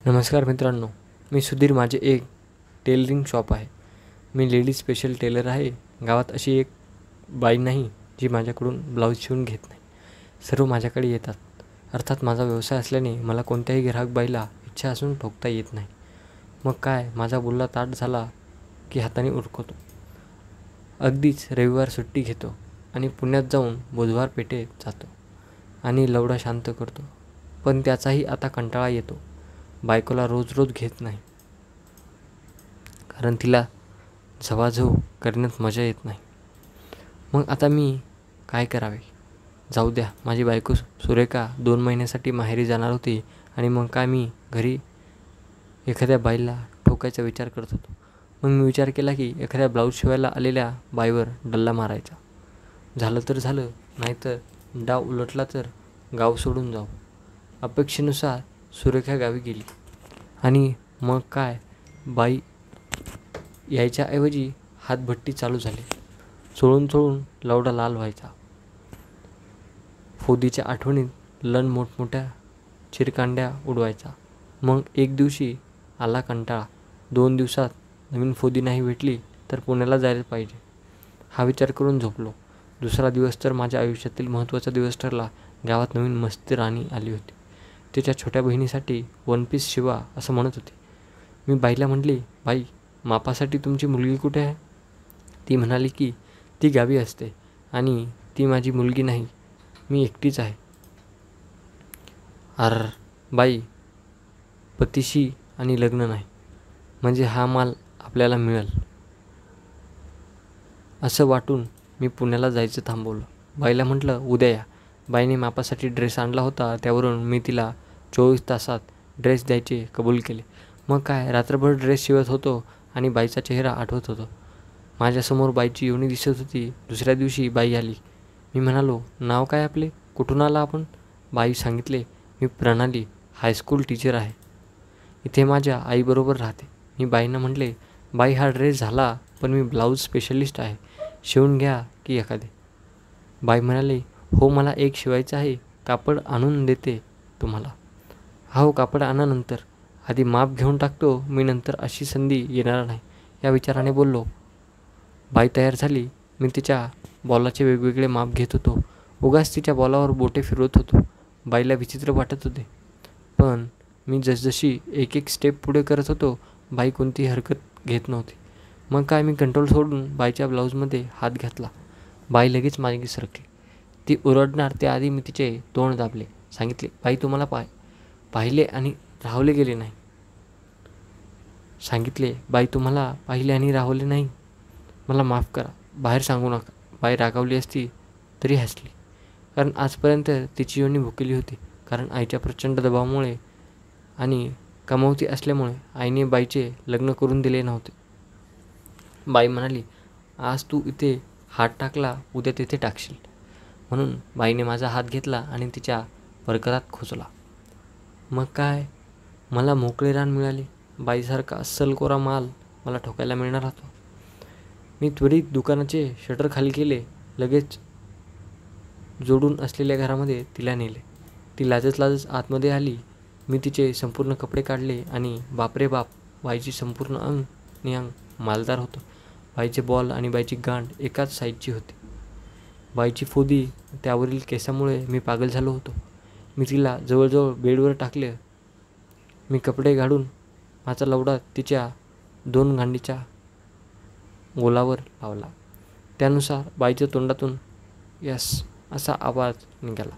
नमस्कार मित्रांनो, मी सुधीर. माझे एक टेलरिंग शॉप आहे. मी लेडीज स्पेशल टेलर आहे. गावात अशी एक बाई नाही जी माझ्याकडून ब्लाऊज शिवून घेत नाही. सर्व माझ्याकडे येतात. अर्थात माझा व्यवसाय असल्याने मला कोणत्याही ग्राहक बाईला इच्छा असून ठोकता येत नाही. मग काय, माझा बोलला ताट झाला की हाताने उरकतो. अगदीच रविवार सुट्टी घेतो आणि पुण्यात जाऊन बुधवार पेठेत जातो आणि लवडा शांत करतो. पण त्याचाही आता कंटाळा येतो. बायकोला रोज रोज घेत नाही, कारण तिला झवाझव करण्यात मजा येत नाही. मग आता मी काय करावे? जाऊ द्या. माझी बायको सुरेखा 2 महिन्यासाठी माहेरी जाणार होती आणि मग काय, मी घरी एखाद्या बाईला ठोकायचा विचार करत होतो. मग मी विचार केला की एखाद्या ब्लाऊज शिवायला आलेल्या बाईवर डल्ला मारायचा. झालं तर झालं, नाहीतर डाव उलटला तर गाव सोडून जाऊ. अपेक्षेनुसार सुरेखा गावी गेली आणि मग काय, बाई यायच्याऐवजी हातभट्टी चालू झाली. चोळून चोळून लवडा लाल व्हायचा. फोदीच्या आठवणीत लन मोठमोठ्या चिरकांड्या उडवायचा. मग एक दिवशी आला कंटाळा. 2 दिवसात नवीन फोदी नाही भेटली तर पुण्याला जायला पाहिजे, हा विचार करून झोपलो. दुसरा दिवस तर माझ्या आयुष्यातील महत्त्वाचा दिवस ठरला. गावात नवीन मस्ती राणी आली होती. तिच्या छोट्या बहिणीसाठी 1 पीस शिवा असं म्हणत होती. मी बाईला म्हटली, बाई, मापासाठी तुमची मुलगी कुठे आहे? ती म्हणाली की ती गावी असते आणि ती माझी मुलगी नाही, मी एकटीच आहे. अर बाई, पतीशी आणि लग्न नाही म्हणजे हा माल आपल्याला मिळेल असं वाटून मी पुण्याला जायचं थांबवलं. बाईला म्हटलं, उद्या या. बाईने मापासाठी ड्रेस आणला होता. त्यावरून मी तिला 24 तासात ड्रेस द्यायचे कबूल केले. मग काय, रात्रभर ड्रेस शिवत होतो आणि बाईचा चेहरा आठवत होतो. माझ्यासमोर बाईची योनी दिसत होती. दुसऱ्या दिवशी बाई आली. मी म्हणालो, नाव काय आपले? कुठून आला आपण? बाई सांगितले, मी प्रणाली, हायस्कूल टीचर आहे. इथे माझ्या आईबरोबर राहते. मी बाईंना म्हटले, बाई, हा ड्रेस झाला, पण मी ब्लाऊज स्पेशलिस्ट आहे, शिवून घ्या की एखादे. बाई म्हणाले, हो, मला एक शिवायचं आहे. कापड आणून देते तुम्हाला. हो, कापड आणा, नंतर. आधी माप घेऊन टाकतो मी, नंतर अशी संधी येणार नाही, या विचाराने बोललो. बाई तयार झाली. मी तिच्या बॉलाचे वेगवेगळे माप घेत होतो. उगाच तिच्या बॉलावर बोटे फिरवत होतो. बाईला विचित्र वाटत होते, पण मी जसजशी एक एक स्टेप पुढे करत होतो, बाई कोणतीही हरकत घेत नव्हती. मग काय, मी कंट्रोल सोडून बाईच्या ब्लाऊजमध्ये हात घातला. बाई लगेच मागे सरकली. ती ओरडणार त्याआधी मी तिचे तोंड दाबले. सांगितले, बाई, तुम्हाला पाहिले आणि राहवले गेले नाही. सांगितले, बाई, तुम्हाला पाहिले आणि राहवले नाही. मला माफ करा, बाहेर सांगू नका. बाई रागावली असती तरी हसली, कारण आजपर्यंत तिची योनी भुकेली होती. कारण आईच्या प्रचंड दबावामुळे आणि कमावती असल्यामुळे आईने बाईचे लग्न करून दिले नव्हते. बाई म्हणाली, आज तू इथे हात टाकला, उद्या तिथे टाकशील. म्हणून बाईने माझा हात घेतला आणि तिच्या परकरात खोचला. मग काय, मला मोकळे रान मिळाले. बाईसारखा अस्सल कोरा माल मला ठोकायला मिळणार होता. मी त्वरित दुकानाचे शटर खाली केले. लगेच जोडून असलेल्या घरामध्ये तिला नेले. ती लाजत लाजत आतमध्ये आली. मी तिचे संपूर्ण कपडे काढले आणि बापरे बाप, बाईची संपूर्ण अंग आणि अंग मालदार होतं. बाईचे बॉल आणि बाईची गांड एकाच साईजची होती. बाईची फोदी, त्यावरील केसामुळे मी पागल झालो होतो. मी तिला जवळजवळ बेडवर टाकले. मी कपडे काढून माझा लवडा तिच्या 2 गांडीच्या गोलावर लावला. त्यानुसार बाईच्या तोंडातून यस असा आवाज निघाला.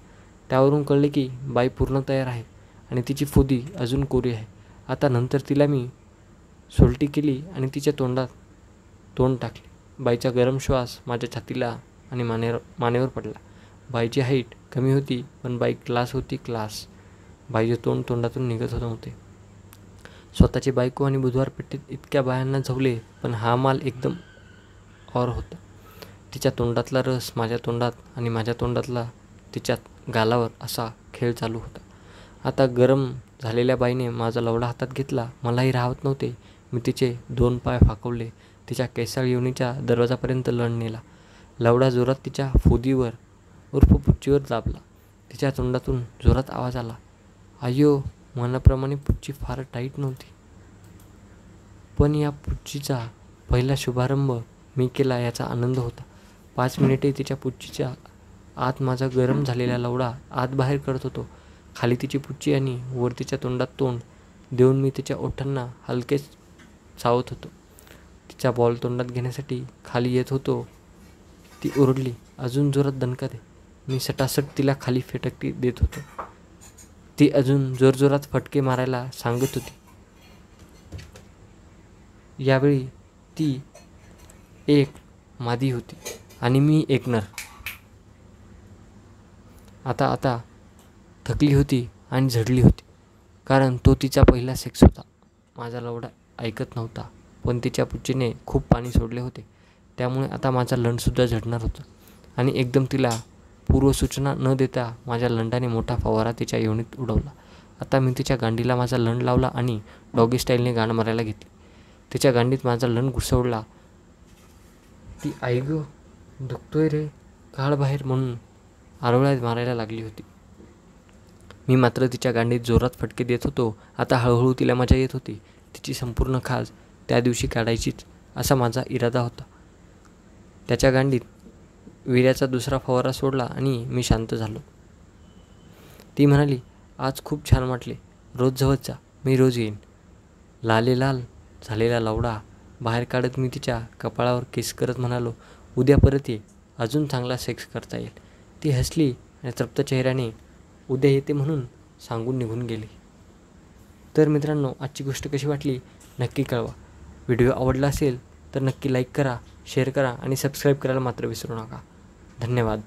त्यावरून कळले की बाई पूर्ण तयार आहे आणि तिची फोदी अजून कोरी आहे. आता नंतर तिला मी सोलटी केली आणि तिच्या तोंडात तोंड टाकले. बाईचा गरम श्वास माझ्या छातीला आणि मानेवर पडला. बाईची हाईट कमी होती, पण बाई क्लास होती, क्लास. बाईचे तोंड तोंडातून निघत नव्हते. स्वतःची बायको आणि बुधवार पेठेत इतक्या बायांना झवले, पण हा माल एकदम और होता. तिच्या तोंडातला रस माझ्या तोंडात आणि माझ्या तोंडातला तिच्या गालावर असा खेळ चालू होता. आता गरम झालेल्या बाईने माझा लवडा हातात घेतला. मलाही राहत नव्हते. मी तिचे 2 पाय फाकवले. तिच्या केसाळ योनीच्या दरवाजापर्यंत लन नेला. लवडा जोरात तिच्या फोदीवर उर्फ पुच्चीवर दाबला. तिच्या तोंडातून जोरात आवाज आला, अय्यो. मनाप्रमाणे पुच्ची फार टाईट नव्हती, पण या पुच्चीचा पहिला शुभारंभ मी केला याचा आनंद होता. 5 मिनिटे तिच्या पुच्चीच्या आत माझा गरम झालेला लवडा आत बाहेर करत होतो. खाली तिची पुच्ची आणि वर तिच्या तोंडात तोंड देऊन मी तिच्या ओठांना हलकेच चावत होतो. तिचा बॉल तोंडात घेण्यासाठी खाली येत होतो. ती ओरडली, "अजून जोरात दणका दे." मी सटासट तिला खाली फेटकी देत होतो. ती अजून जोरजोरात फटके मारायला सांगत होती. यावेळी ती एक मादी होती आणि मी एक नर. आता थकली होती आणि झडली होती, कारण तो तिचा पहिला सेक्स होता. माझा लवडा ऐकत नव्हता, पण तिच्या पुच्चीने खूप पाणी सोडले होते, त्यामुळे आता माझा लंडसुद्धा झडणार होता. आणि एकदम तिला पूर्वसूचना न देता माझ्या लंडाने मोठा फवारा तिच्या योनीत उडवला. आता मी तिच्या गांडीला माझा लंड लावला आणि डॉगी स्टाईलने गाण मारायला घेतली. तिच्या गांडीत माझा लंड घुसवला. ती "आई गं, दुखतोय रे, काढ बाहेर" म्हणून आरोळ्या मारायला लागली होती. मी मात्र तिच्या गांडीत जोरात फटके देत होतो. आता हळूहळू तिला मजा येत होती. तिची संपूर्ण खाज त्या दिवशी काढायचीच असा माझा इरादा होता. त्याच्या गांडीत विड्याचा दुसरा फवारा सोडला आणि मी शांत झालो. ती म्हणाली, "आज खूप छान वाटले, रोज जवळ जा, मी रोज येईन." लालेलाल झालेला लवडा बाहेर काढत मी तिच्या कपाळावर किस करत म्हणालो, "उद्या परत ये, अजून चांगला सेक्स करता येईल." ती हसली आणि तृप्त चेहऱ्याने उद्या येते म्हणून सांगून निघून गेली. तर मित्रांनो, आजची गोष्ट कशी वाटली नक्की कळवा. व्हिडिओ आवडला असेल तर नक्की लाईक करा, शेअर करा आणि सबस्क्राईब करायला मात्र विसरू नका. धन्यवाद.